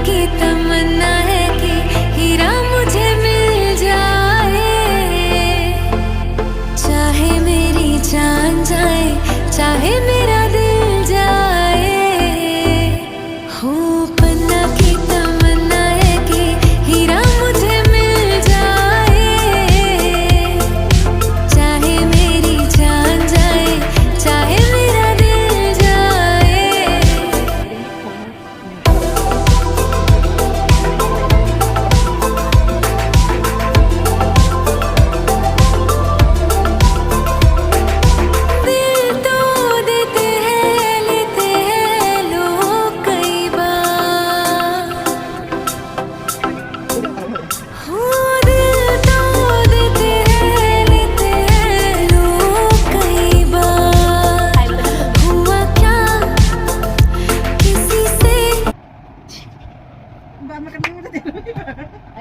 की तमन्ना है कि हीरा मुझे मिल जाए, चाहे मेरी जान जाए, चाहे मेरा दिल जाए। हो पन्ना की तमन्ना है कि हीरा मुझे मिल जाए, चाहे मेरी जान जाए, चाहे मेरा दिल जाए। दिल तो देते हैं, लेते हैं लोग कई बार। हो दिल तो देते हैं, लेते हैं लोग कई बार। हुआ क्या किसी से Ba, makalimutan din.